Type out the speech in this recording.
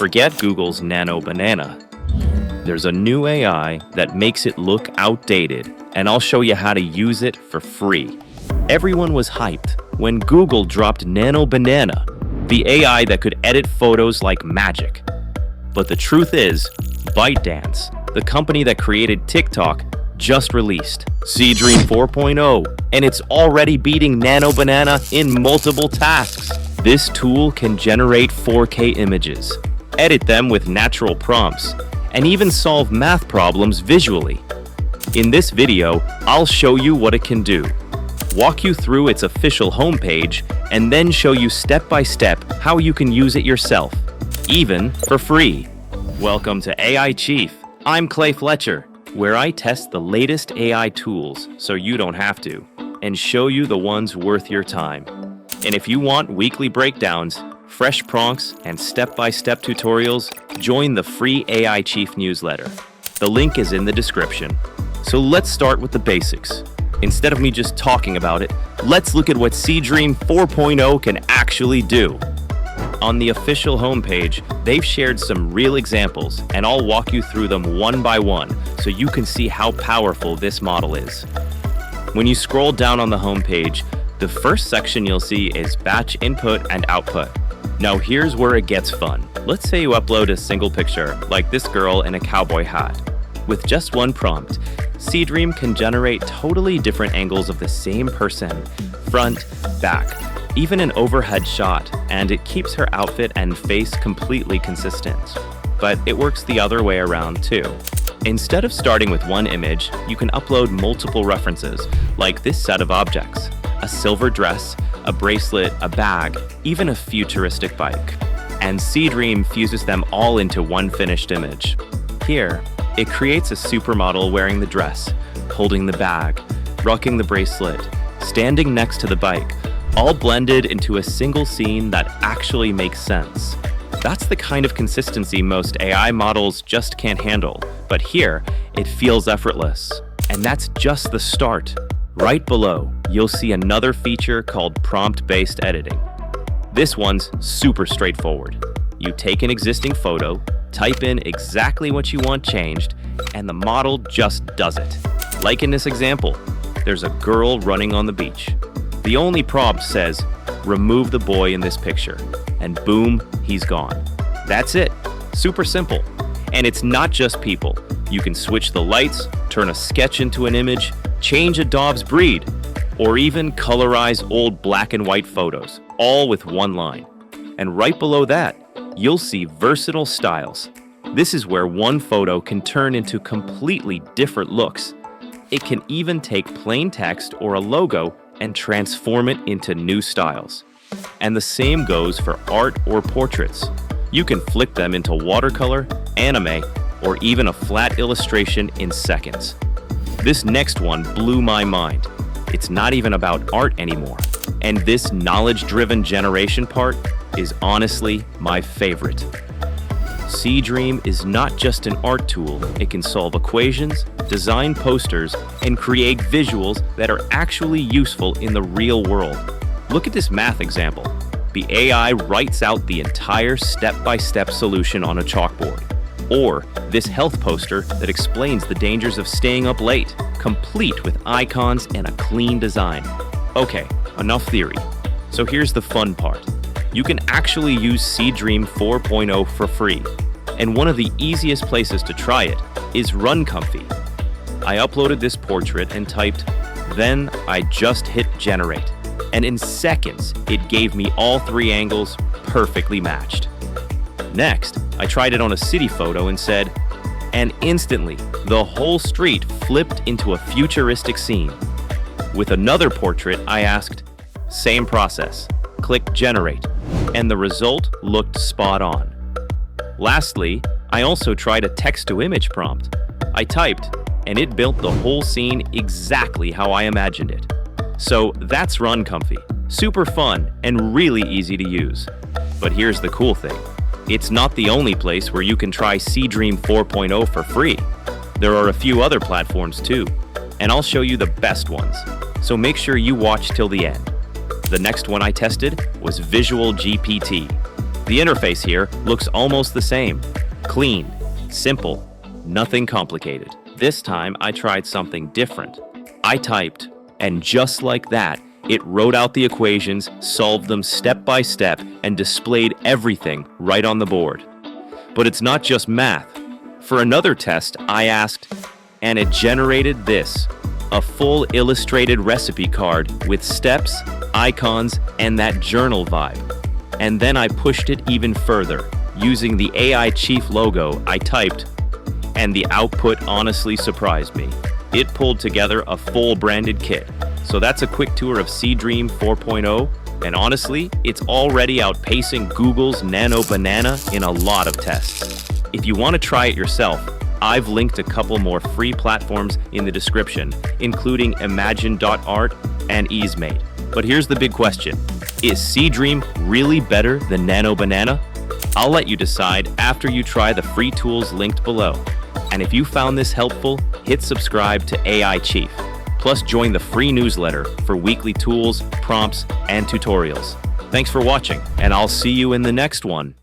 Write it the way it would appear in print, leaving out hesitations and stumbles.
Forget Google's Nano Banana. There's a new AI that makes it look outdated, and I'll show you how to use it for free. Everyone was hyped when Google dropped Nano Banana, the AI that could edit photos like magic. But the truth is, ByteDance, the company that created TikTok, just released Seedream 4.0, and it's already beating Nano Banana in multiple tasks. This tool can generate 4K images, edit them with natural prompts, and even solve math problems visually. In this video, I'll show you what it can do, walk you through its official homepage, and then show you step-by-step how you can use it yourself, even for free. Welcome to AI Chief. I'm Clay Fletcher, where I test the latest AI tools so you don't have to, and show you the ones worth your time. And if you want weekly breakdowns, fresh prompts, and step-by-step tutorials, join the free AI Chief newsletter. The link is in the description. So let's start with the basics. Instead of me just talking about it, let's look at what Seedream 4.0 can actually do. On the official homepage, they've shared some real examples, and I'll walk you through them one by one so you can see how powerful this model is. When you scroll down on the homepage, the first section you'll see is batch input and output. Now here's where it gets fun. Let's say you upload a single picture, like this girl in a cowboy hat. With just one prompt, Seedream can generate totally different angles of the same person, front, back, even an overhead shot, and it keeps her outfit and face completely consistent. But it works the other way around too. Instead of starting with one image, you can upload multiple references, like this set of objects: a silver dress, a bracelet, a bag, even a futuristic bike. And Seedream fuses them all into one finished image. Here, it creates a supermodel wearing the dress, holding the bag, rocking the bracelet, standing next to the bike, all blended into a single scene that actually makes sense. That's the kind of consistency most AI models just can't handle, but here, it feels effortless. And that's just the start. Right below, you'll see another feature called prompt-based editing. This one's super straightforward. You take an existing photo, type in exactly what you want changed, and the model just does it. Like in this example, there's a girl running on the beach. The only prompt says, "Remove the boy in this picture," and boom, he's gone. That's it. Super simple. And it's not just people. You can switch the lights, turn a sketch into an image, change a dog's breed, or even colorize old black and white photos, all with one line. And right below that, you'll see versatile styles. This is where one photo can turn into completely different looks. It can even take plain text or a logo and transform it into new styles. And the same goes for art or portraits. You can flip them into watercolor, anime, or even a flat illustration in seconds. This next one blew my mind. It's not even about art anymore. And this knowledge-driven generation part is honestly my favorite. Seedream is not just an art tool. It can solve equations, design posters, and create visuals that are actually useful in the real world. Look at this math example. The AI writes out the entire step-by-step solution on a chalkboard. Or this health poster that explains the dangers of staying up late, complete with icons and a clean design. Okay, enough theory. So here's the fun part. You can actually use Seedream 4.0 for free. And one of the easiest places to try it is RunComfy. I uploaded this portrait and typed, then I just hit generate. And in seconds, it gave me all three angles perfectly matched. Next, I tried it on a city photo and said, and instantly, the whole street flipped into a futuristic scene. With another portrait, I asked, same process, click generate, and the result looked spot on. Lastly, I also tried a text-to-image prompt. I typed, and it built the whole scene exactly how I imagined it. So that's RunComfy. Super fun and really easy to use. But here's the cool thing. It's not the only place where you can try Seedream 4.0 for free. There are a few other platforms too, and I'll show you the best ones. So make sure you watch till the end. The next one I tested was VisualGPT. The interface here looks almost the same. Clean, simple, nothing complicated. This time I tried something different. I typed, and just like that, it wrote out the equations, solved them step by step, and displayed everything right on the board. But it's not just math. For another test, I asked, and it generated this, a full illustrated recipe card with steps, icons, and that journal vibe. And then I pushed it even further. Using the AI Chief logo, I typed, and the output honestly surprised me. It pulled together a full branded kit. So that's a quick tour of Seedream 4.0, and honestly, it's already outpacing Google's Nano Banana in a lot of tests. If you want to try it yourself, I've linked a couple more free platforms in the description, including Imagine.art and Easemate. But here's the big question. Is Seedream really better than Nano Banana? I'll let you decide after you try the free tools linked below. And if you found this helpful, hit subscribe to AI Chief. Plus join the free newsletter for weekly tools, prompts, and tutorials. Thanks for watching, and I'll see you in the next one.